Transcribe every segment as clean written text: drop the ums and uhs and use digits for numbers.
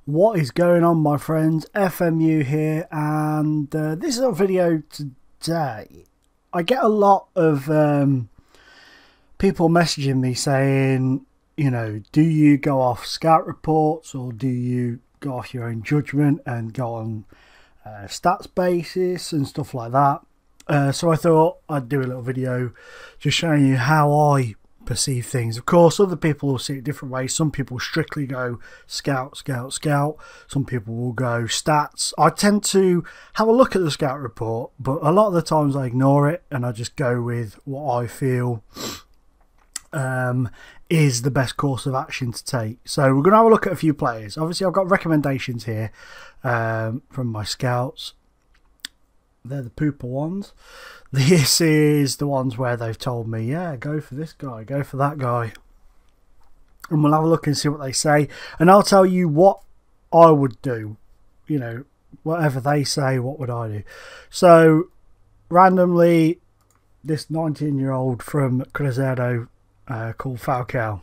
What is going on, my friends? FMU here, and this is a video today. I get a lot of people messaging me saying, do you go off scout reports or do you go off your own judgment and go on stats basis and stuff like that. So I thought I'd do a little video just showing you how I perceive things. Of course, other people will see it different ways. Some people strictly go scout. Some people will go stats. I tend to have a look at the scout report, but a lot of the times I ignore it and I just go with what I feel is the best course of action to take. So we're going to have a look at a few players. Obviously, I've got recommendations here from my scouts. They're the pooper ones. This is the ones where they've told me, yeah, go for this guy, go for that guy. And we'll have a look and see what they say. And I'll tell you what I would do. Whatever they say, what would I do? So, randomly, this 19-year-old from Cruzeiro called Falcao.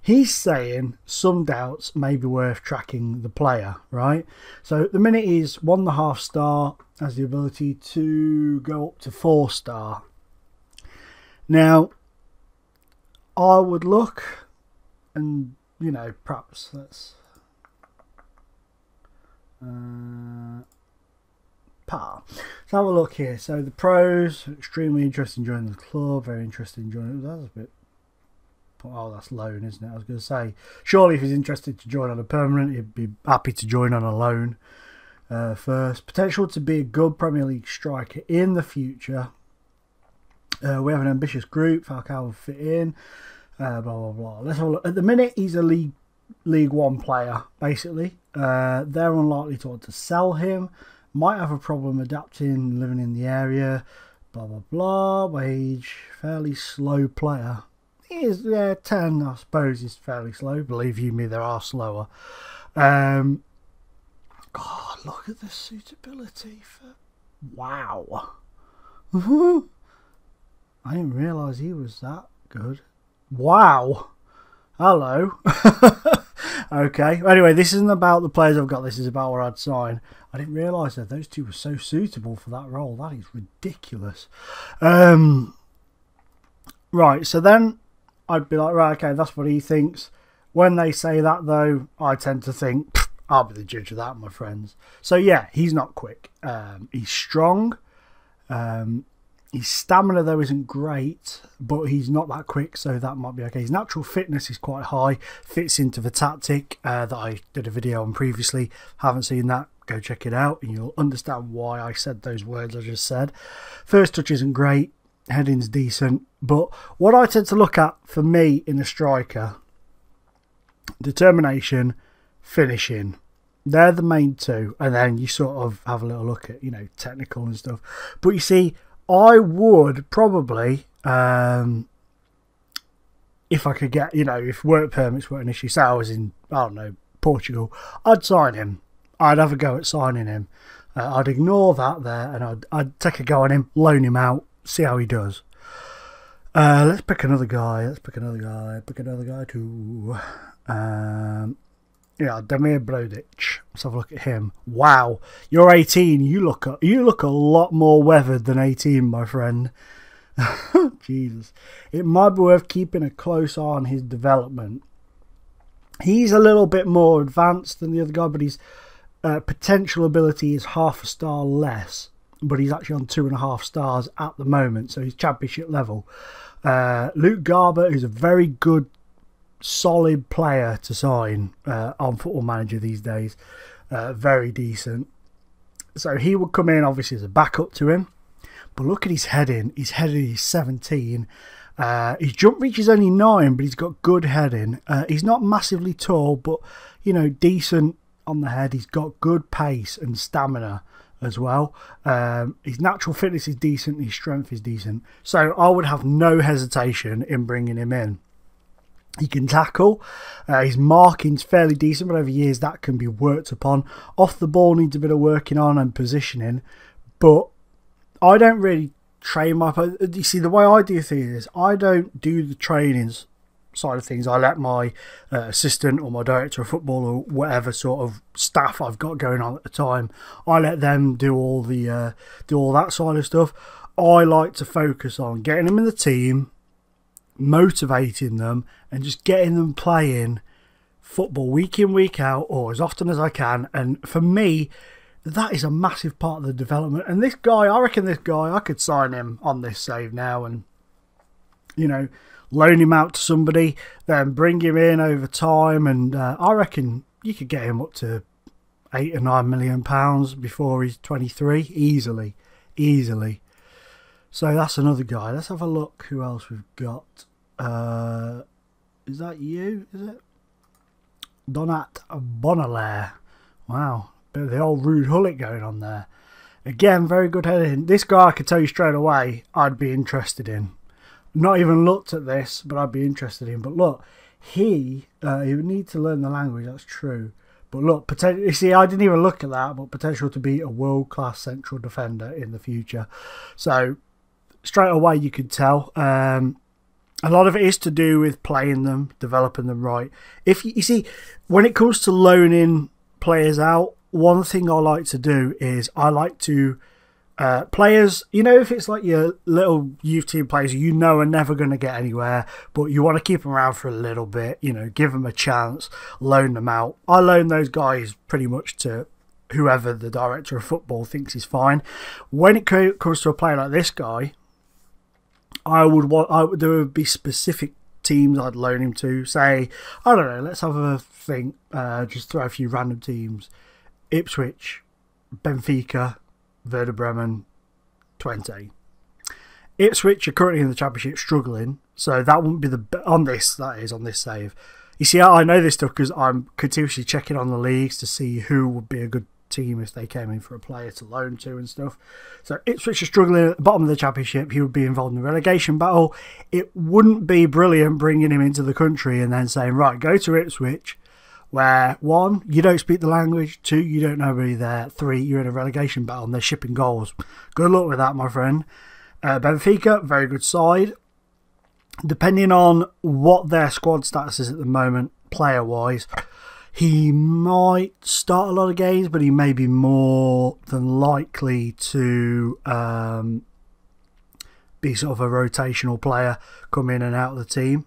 He's saying some doubts may be worth tracking the player, right? So at the minute he's 1.5 star, has the ability to go up to 4 star. Now, I would look and, perhaps let's... Let's have a look here. So the pros, extremely interested in joining the club, very interested in joining... That's a bit... Oh, that's loan, isn't it? I was going to say, surely if he's interested to join on a permanent, he'd be happy to join on a loan first. Potential to be a good Premier League striker in the future. We have an ambitious group. Falcao will fit in. Blah, blah, blah. Let's have a look. At the minute, he's a League One player, basically. They're unlikely to want to sell him. Might have a problem adapting, living in the area. Blah, blah, blah. Wage, fairly slow player. Is 10, I suppose, is fairly slow. Believe you me, there are slower. God, look at the suitability for... Wow. I didn't realise he was that good. Wow. Hello. Okay. Anyway, this isn't about the players I've got. This is about where I'd sign. I didn't realise that those two were so suitable for that role. That is ridiculous. Right, so then... I'd be like, right, okay, that's what he thinks. When they say that, though, I tend to think, I'll be the judge of that, my friends. So, yeah, he's not quick. He's strong. His stamina, though, isn't great, but he's not that quick, so that might be okay. His natural fitness is quite high, fits into the tactic that I did a video on previously. Haven't seen that, go check it out, and you'll understand why I said those words I just said. First touch isn't great. Heading's decent, but what I tend to look at for me in a striker, determination, finishing, they're the main two, and then you sort of have a little look at technical and stuff. But you see, I would probably if I could get if work permits weren't an issue, say I was in, I don't know, Portugal, I'd sign him. I'd have a go at signing him. I'd ignore that there, and I'd take a go on him, loan him out, see how he does. Let's pick another guy. Pick another guy too. Yeah, Damir Brodic. Let's have a look at him. Wow, you're 18. You look a lot more weathered than 18, my friend. Jesus, it might be worth keeping a close eye on his development. He's a little bit more advanced than the other guy, but his potential ability is 0.5 star less. But he's actually on 2.5 stars at the moment, so he's championship level. Luke Garber, who's a very good, solid player to sign on Football Manager these days. Very decent. So he would come in, obviously, as a backup to him. But look at his heading. His heading is 17. His jump reach is only 9, but he's got good heading. He's not massively tall, but, decent on the head. He's got good pace and stamina as well. His natural fitness is decent, his strength is decent, so I would have no hesitation in bringing him in. He can tackle, his marking's fairly decent, but over years that can be worked upon. Off the ball needs a bit of working on and positioning, but I don't really train my... You see, the way I do things is I don't do the trainings side of things. I let my assistant or my director of football or whatever sort of staff I've got going on at the time, I let them do all that side of stuff. I like to focus on getting them in the team, motivating them, and just getting them playing football week in, week out, or as often as I can. And for me, that is a massive part of the development. And this guy, I reckon this guy, I could sign him on this save now and, you know, loan him out to somebody, then bring him in over time. And I reckon you could get him up to £8 or £9 million before he's 23, easily. So that's another guy. Let's have a look who else we've got. Is that you? Is it? Donat Bonalaire. Wow. Bit of the old Rude Hullet going on there. Again, very good heading. This guy I could tell you straight away I'd be interested in. Not even looked at this, but I'd be interested in. But look, he would need to learn the language, that's true. But look, you see, I didn't even look at that, but potential to be a world-class central defender in the future. So, straight away you could tell. A lot of it is to do with playing them, developing them right. If you see, when it comes to loaning players out, one thing I like to do is I like to players, you know, if it's like your little youth team players you know are never going to get anywhere, but you want to keep them around for a little bit, you know, give them a chance, loan them out. I loan those guys pretty much to whoever the director of football thinks is fine. When it comes to a player like this guy, there would be specific teams I'd loan him to. Say, I don't know, let's have a think, just throw a few random teams. Ipswich, Benfica, Werder Bremen, Twente. Ipswich are currently in the Championship struggling, so that wouldn't be on this save. You see, I know this stuff because I'm continuously checking on the leagues to see who would be a good team if they came in for a player to loan to and stuff. So Ipswich are struggling at the bottom of the Championship. He would be involved in the relegation battle. It wouldn't be brilliant bringing him into the country and then saying, right, go to Ipswich, where 1, you don't speak the language, 2, you don't know anybody there, 3, you're in a relegation battle and they're shipping goals. Good luck with that, my friend. Benfica, very good side. Depending on what their squad status is at the moment, player-wise, he might start a lot of games, but he may be more than likely to be sort of a rotational player, come in and out of the team.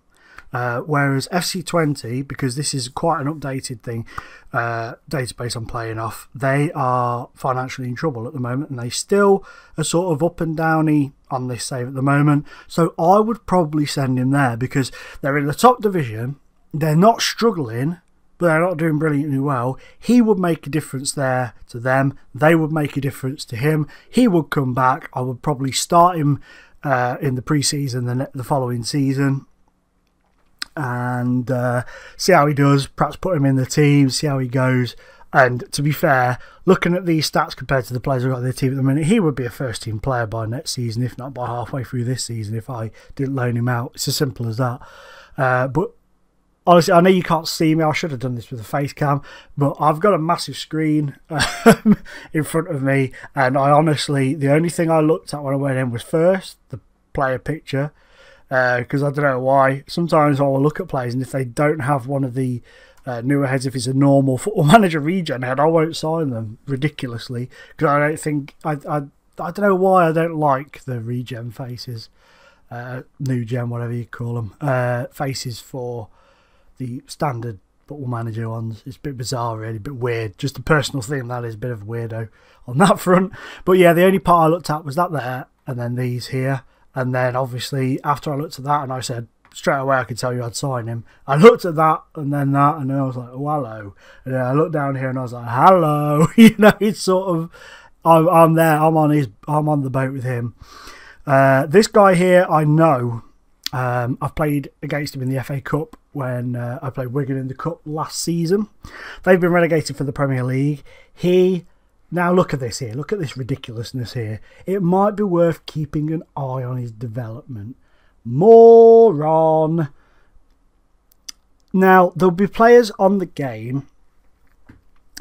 Whereas FC20, because this is quite an updated thing, database I'm playing off, they are financially in trouble at the moment, and they still are sort of up and downy on this save at the moment. So I would probably send him there because they're in the top division, they're not struggling, but they're not doing brilliantly well. He would make a difference there to them. They would make a difference to him. He would come back. I would probably start him in the pre-season, the following season, and see how he does. Perhaps put him in the team, see how he goes. And to be fair, looking at these stats compared to the players who've got their team at the minute, he would be a first-team player by next season, if not by halfway through this season, if I didn't loan him out. It's as simple as that. But honestly, I know you can't see me. I should have done this with a face cam, but I've got a massive screen in front of me, and I honestly, the only thing I looked at when I went in was first the player picture, because I don't know why. Sometimes I will look at players, and if they don't have one of the newer heads, if it's a normal Football Manager regen head, I won't sign them ridiculously, because I don't think I don't know why I don't like the regen faces, new gen, whatever you call them, faces for the standard Football Manager ones. It's a bit bizarre, really, a bit weird. Just a personal thing, that is a bit of a weirdo on that front. But yeah, the only part I looked at was that there, and then these here. And then obviously after I looked at that and I said straight away I could tell you I'd sign him, I looked at that and then I was like, oh, hello. And then I looked down here and I was like, hello. You know, it's sort of, I'm there, I'm on the boat with him. This guy here, I know, I've played against him in the FA Cup when I played Wigan in the Cup last season. They've been relegated for the Premier League. Now look at this here. Look at this ridiculousness here. It might be worth keeping an eye on his development. Moron. Now, there'll be players on the game,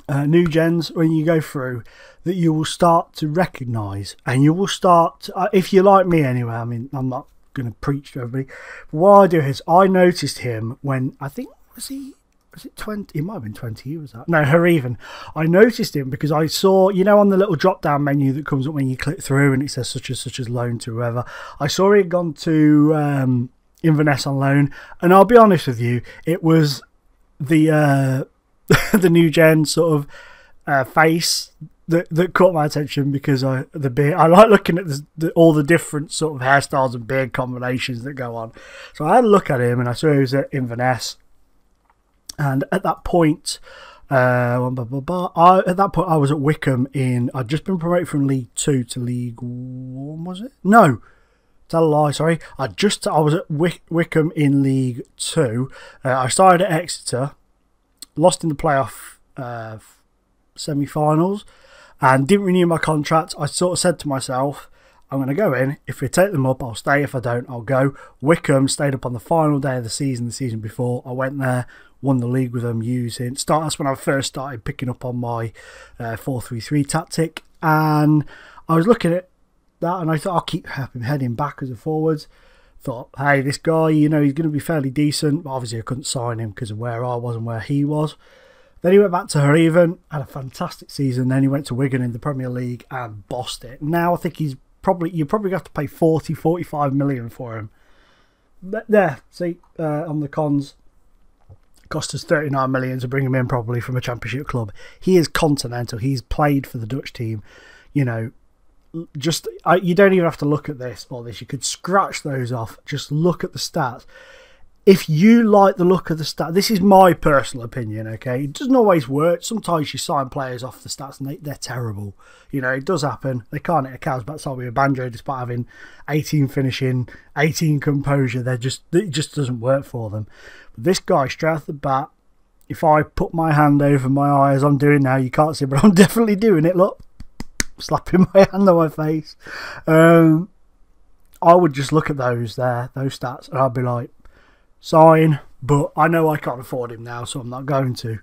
new gens, when you go through, that you will start to recognise. And you will start, if you're like me anyway, I mean, I'm not going to preach to everybody. But what I do is I noticed him when, I think, was it 20? It might have been 20 years. That no, her even. I noticed him because I saw, you know, on the little drop down menu that comes up when you click through and it says such as loan to whoever. I saw he had gone to Inverness on loan, and I'll be honest with you, it was the the new gen sort of face that caught my attention, because I like looking at all the different sort of hairstyles and beard combinations that go on. So I had a look at him and I saw he was at Inverness, and at that point I was at Wickham I'd just been promoted from League 2 to League 1, was it? No, tell a lie, sorry. I was at Wickham in League 2. I started at Exeter, lost in the playoff semi-finals, and didn't renew my contract. I sort of said to myself, I'm going to go in. If we take them up, I'll stay. If I don't, I'll go. Wickham stayed up on the final day of the season before. I went there, won the league with them that's when I first started picking up on my 4-3-3 tactic. And I was looking at that and I thought, I'll keep heading back as a forwards. Thought, hey, this guy, you know, he's going to be fairly decent. But obviously I couldn't sign him because of where I was and where he was. Then he went back to Realism, had a fantastic season. Then he went to Wigan in the Premier League and bossed it. Now I think you probably have to pay 45 million for him. But there, see, on the cons, it cost us 39 million to bring him in, probably from a Championship club. He is continental. He's played for the Dutch team. You know, you don't even have to look at this or this. You could scratch those off. Just look at the stats. If you like the look of the stats, this is my personal opinion, okay? It doesn't always work. Sometimes you sign players off the stats and they're terrible. You know, it does happen. They can't hit a cow's backside with a banjo despite having 18 finishing, 18 composure. It just doesn't work for them. But this guy, straight off the bat, if I put my hand over my eye as I'm doing now, you can't see, but I'm definitely doing it, look. Slapping my hand on my face. I would just look at those stats, and I'd be like, sign, but I know I can't afford him now, so I'm not going to.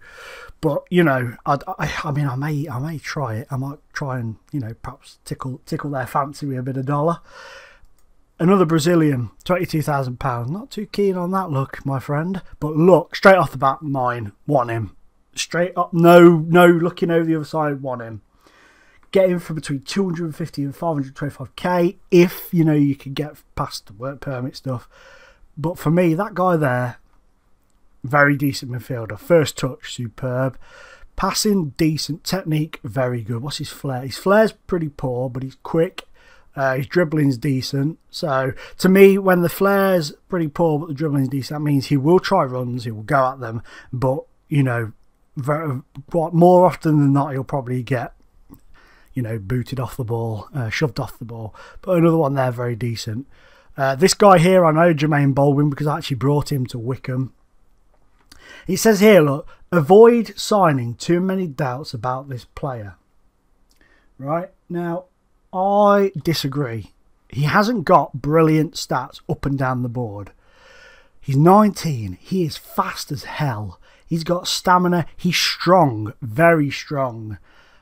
But you know, I mean, I may try it. I might try and, you know, perhaps tickle their fancy with a bit of dollar. Another Brazilian, £22,000. Not too keen on that look, my friend. But look, straight off the bat, mine. Want him. Straight up, no looking over the other side, want him. Get him for between 250 and 525k if, you know, you can get past the work permit stuff. But for me, that guy there, very decent midfielder. First touch, superb. Passing, decent. Technique, very good. What's his flair? His flair's pretty poor, but he's quick. His dribbling's decent. So, to me, when the flair's pretty poor, but the dribbling's decent, that means he will try runs, he will go at them. But, you know, more often than not, he'll probably get, you know, booted off the ball, shoved off the ball. But another one there, very decent. This guy here, I know Jermaine Baldwin because I actually brought him to Wickham. It says here, look, avoid signing too many doubts about this player. Right? Now, I disagree. He hasn't got brilliant stats up and down the board. He's 19. He is fast as hell. He's got stamina. He's strong. Very strong.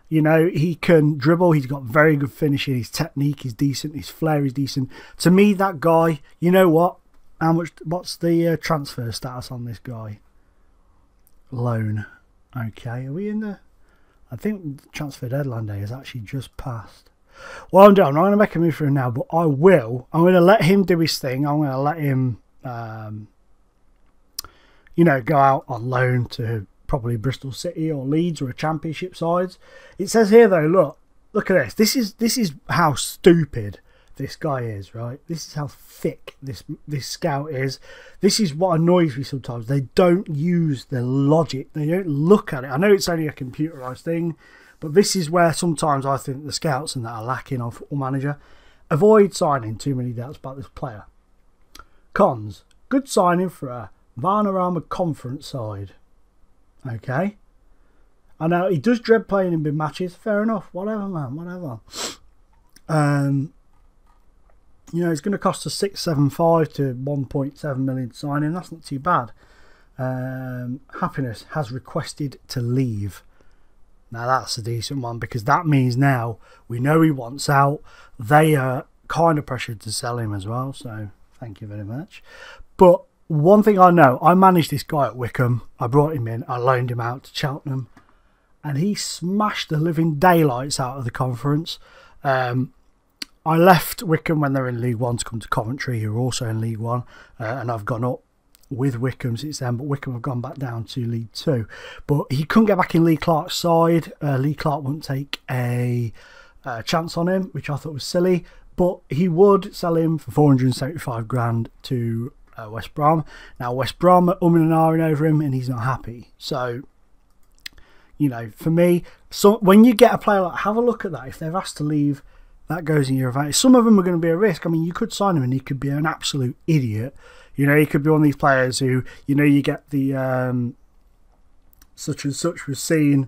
You know, he can dribble. He's got very good finishing. His technique is decent. His flair is decent. To me, that guy, you know what? What's the transfer status on this guy? Loan. Okay, are we in the... I think the transfer deadline day has actually just passed. Well, I'm not going to make a move for him now, but I will. I'm going to let him do his thing. I'm going to let him, you know, go out on loan to probably Bristol City or Leeds or a Championship sides. It says here though, look at this. This is how stupid this guy is, right? This is how thick this scout is. This is what annoys me sometimes. They don't use the logic. They don't look at it. I know it's only a computerized thing, but this is where sometimes I think the scouts and that are lacking on Football Manager. Avoid signing too many doubts about this player. Cons. Good signing for a Vanarama Conference side. Okay. I know he does dread playing in big matches. Fair enough. Whatever, man. Whatever. You know, it's going to cost us 675 to 1.7 million to sign him. That's not too bad. Happiness has requested to leave. Now that's a decent one, because that means now we know he wants out. They are kind of pressured to sell him as well. So Thank you very much. But one thing I know, I managed this guy at Wickham. I brought him in. I loaned him out to Cheltenham. And he smashed the living daylights out of the conference. I left Wickham when they were in League One to come to Coventry, who are also in League One. And I've gone up with Wickham since then, but Wickham have gone back down to League Two. But he couldn't get back in Lee Clark's side. Lee Clark wouldn't take a chance on him, which I thought was silly. But he would sell him for 475 grand to West Brom. Now West Brom are umming and ahhing over him, and he's not happy. So, you know, for me, so when you get a player like, have a look at that. If they've asked to leave, that goes in your advantage. Some of them are going to be a risk. I mean, you could sign him and he could be an absolute idiot. You know, he could be one of these players who, you know, you get the such and such was seen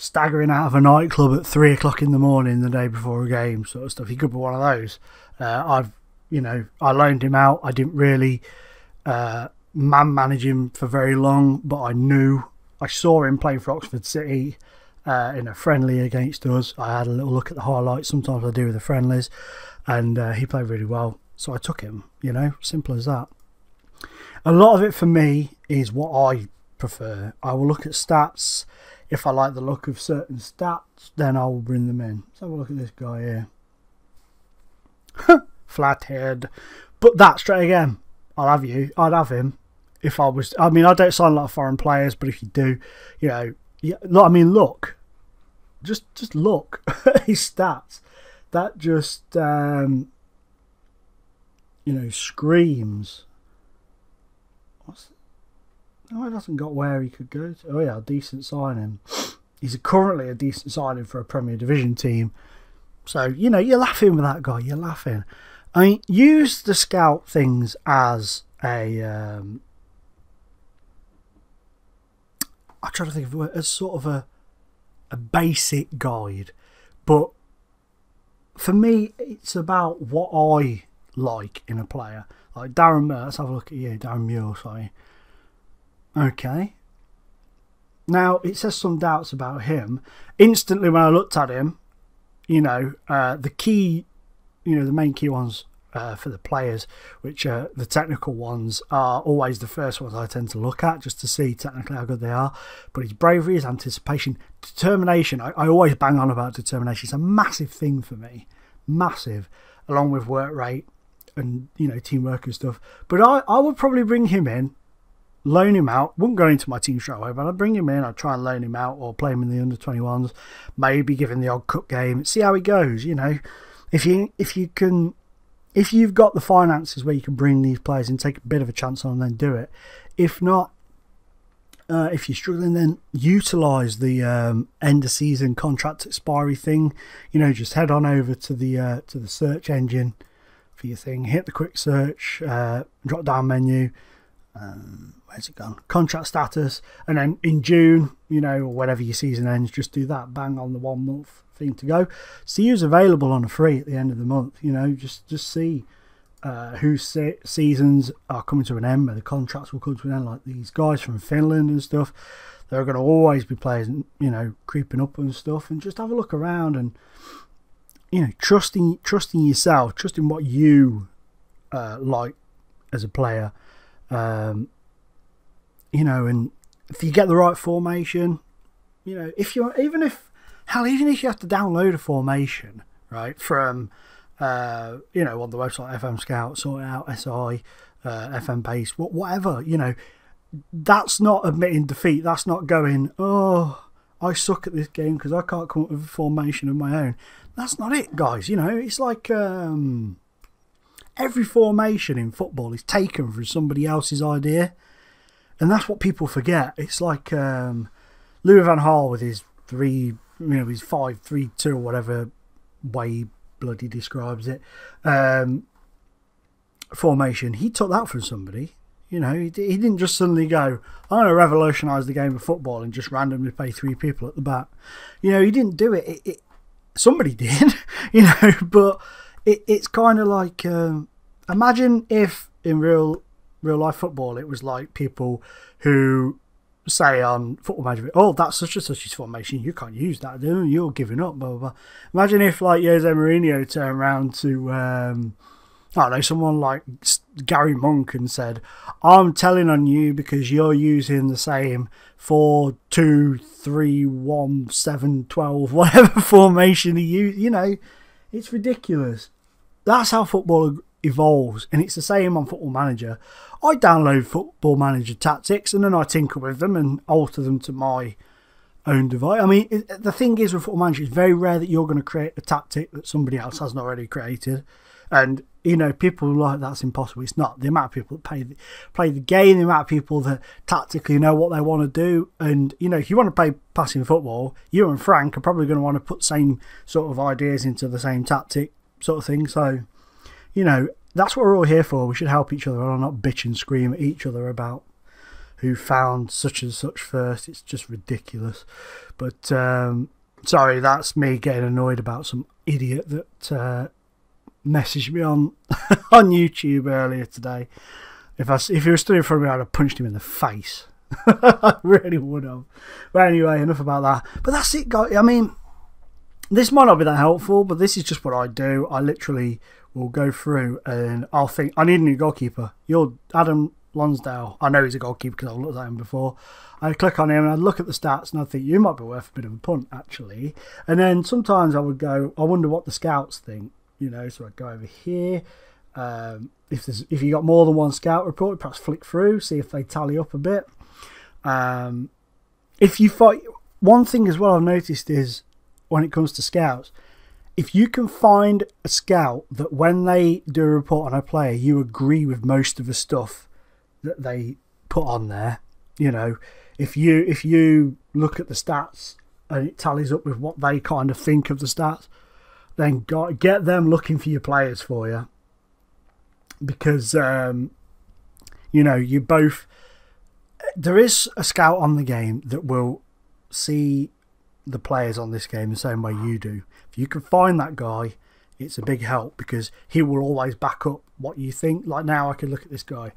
staggering out of a nightclub at 3 o'clock in the morning the day before a game, sort of stuff. He could be one of those. I loaned him out. I didn't really manage him for very long, but I saw him playing for Oxford City in a friendly against us. I had a little look at the highlights. Sometimes I do with the friendlies, and he played really well. So I took him, you know, simple as that. A lot of it for me is what I prefer. I will look at stats. If I like the look of certain stats, then I will bring them in. Let's have a look at this guy here. Flathead. But that, straight again, I'd have him if I was. I mean, I don't sign a lot of foreign players, but if you do, you know, I mean, look. Just look at his stats. That just, you know, screams. No, he hasn't got where he could go to. Oh yeah, decent signing. He's currently a decent signing for a Premier Division team. So, you know, you're laughing with that guy. You're laughing. I mean, use the scout things as a... I'm trying to think of it as sort of a basic guide. But for me, it's about what I like in a player. Like Darren Muir. Let's have a look at you, Darren Muir, sorry. Okay. Now, it says some doubts about him. Instantly, when I looked at him, you know, the key, you know, the main key ones for the players, which are the technical ones, are always the first ones I tend to look at just to see technically how good they are. But his bravery, his anticipation, determination. I always bang on about determination. It's a massive thing for me. Massive. Along with work rate and, you know, teamwork and stuff. But I would probably bring him in. Loan him out. Wouldn't go into my team straight away, but I'd bring him in. I'd try and loan him out or play him in the under-21s. Maybe give him the odd cup game. See how he goes. You know, if you've got the finances where you can bring these players in, take a bit of a chance on them, then do it. If not, if you're struggling, then utilise the end of season contract expiry thing. You know, just head on over to the search engine for your thing. Hit the quick search, drop down menu. Where's it gone? Contract status, and then in June, you know, or whenever your season ends, just do that. Bang on the 1 month thing to go. See who's available on a free at the end of the month. You know, just see whose seasons are coming to an end, where the contracts will come to an end. Like these guys from Finland and stuff, they're going to always be players, you know, creeping up and stuff. And just have a look around and, you know, trusting yourself, trusting what you like as a player. You know, and if you get the right formation, you know, even if you have to download a formation, right, from you know, on the website FM Scout, sort it out, SI, FM Base, whatever, you know, that's not admitting defeat. That's not going, oh, I suck at this game because I can't come up with a formation of my own. That's not it, guys. You know, it's like every formation in football is taken from somebody else's idea. And that's what people forget. It's like Louis van Gaal with his his 5-3-2 or whatever way he bloody describes it. Formation. He took that from somebody. You know, he didn't just suddenly go, I'm going to revolutionise the game of football and just randomly play 3 people at the back. You know, he didn't do it. Somebody did, you know, but it's kind of like, imagine if in real life football it was like people who say on Football Manager, oh, that's such and such formation, you can't use that, you're giving up, blah blah blah. Imagine if like Jose Mourinho turned around to I don't know, someone like Gary Monk and said, I'm telling on you because you're using the same 4-2-3-1-7-12, whatever formation he used. You know, it's ridiculous. That's how football evolves, and it's the same on Football Manager. I download Football Manager tactics and then I tinker with them and alter them to my own device. I mean, the thing is with Football Manager, it's very rare that you're going to create a tactic that somebody else hasn't already created. And, you know, people like that's impossible. It's not. The amount of people that play the game, the amount of people that tactically know what they want to do. And, you know, if you want to play passing football, you and Frank are probably going to want to put the same sort of ideas into the same tactic sort of thing. So, you know, that's what we're all here for. We should help each other and not bitch and scream at each other about who found such and such first. It's just ridiculous. But, sorry, that's me getting annoyed about some idiot that messaged me on on YouTube earlier today. If he was stood in front of me, I'd have punched him in the face. I really would have. But anyway, enough about that. But that's it, guys. I mean, this might not be that helpful, but this is just what I do. I literally will go through and I'll think, I need a new goalkeeper. You're Adam Lonsdale. I know he's a goalkeeper because I've looked at him before. I'd click on him and I'd look at the stats and I'd think, you might be worth a bit of a punt, actually. And then sometimes I would go, I wonder what the scouts think. You know, so I'd go over here. If you got more than one scout report, perhaps flick through, see if they tally up a bit. If you fight, one thing as well I've noticed is when it comes to scouts, if you can find a scout that when they do a report on a player, you agree with most of the stuff that they put on there. You know, if you look at the stats and it tallies up with what they kind of think of the stats, then get them looking for your players for you. Because, you know, you both... There is a scout on the game that will see the players on this game the same way you do. If you can find that guy, it's a big help because he will always back up what you think. Like now I could look at this guy,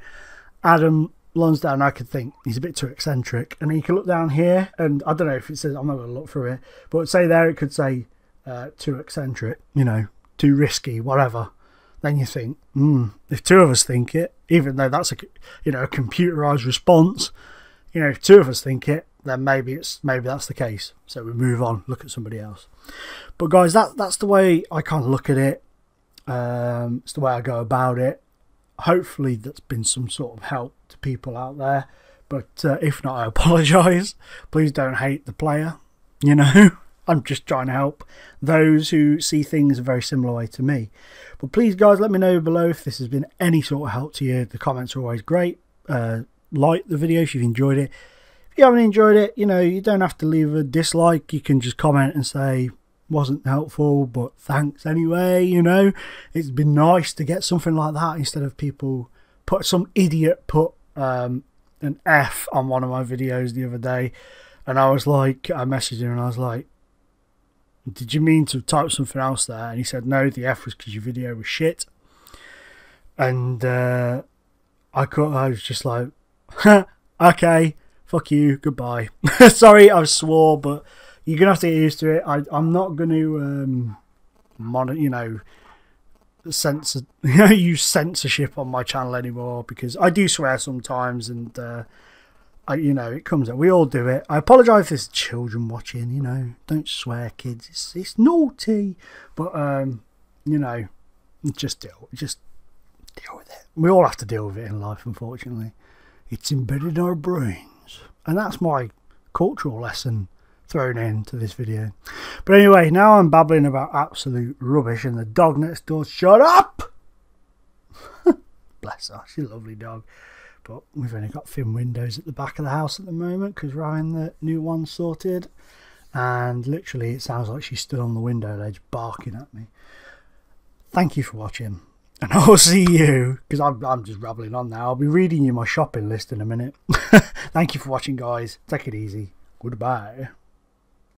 Adam Lonsdale, and I could think he's a bit too eccentric. And then you can look down here, and I don't know if it says... I'm not going to look through it. But say there it could say... too eccentric, you know, too risky, whatever. Then you think, if two of us think it, even though that's a computerized response, you know, if two of us think it, then maybe that's the case. So we move on, look at somebody else. But guys, that's the way I kind of look at it. It's the way I go about it. Hopefully that's been some sort of help to people out there. But if not, I apologise. Please don't hate the player, you know. I'm just trying to help those who see things a very similar way to me. But please, guys, let me know below if this has been any sort of help to you. The comments are always great. Like the video if you've enjoyed it. If you haven't enjoyed it, you know, you don't have to leave a dislike. You can just comment and say, wasn't helpful, but thanks anyway, you know. It's been nice to get something like that instead of people some idiot put an F on one of my videos the other day. And I was like, I messaged him and I was like, did you mean to type something else there? And he said, no, the F was because your video was shit. And I was just like, okay, fuck you, goodbye. Sorry, I swore, but you're going to have to get used to it. I'm not going to, use censorship on my channel anymore because I do swear sometimes and... it comes out. We all do it. I apologise if there's children watching, you know. Don't swear, kids. It's naughty. But, just deal with it. We all have to deal with it in life, unfortunately. It's embedded in our brains. And that's my cultural lesson thrown into this video. But anyway, now I'm babbling about absolute rubbish and the dog next door, shut up! Bless her. She's a lovely dog. But we've only got thin windows at the back of the house at the moment because we're having the new one sorted. And literally it sounds like she stood on the window ledge barking at me. Thank you for watching. And I'll see you, because I'm just rambling on now. I'll be reading you my shopping list in a minute. Thank you for watching, guys. Take it easy. Goodbye.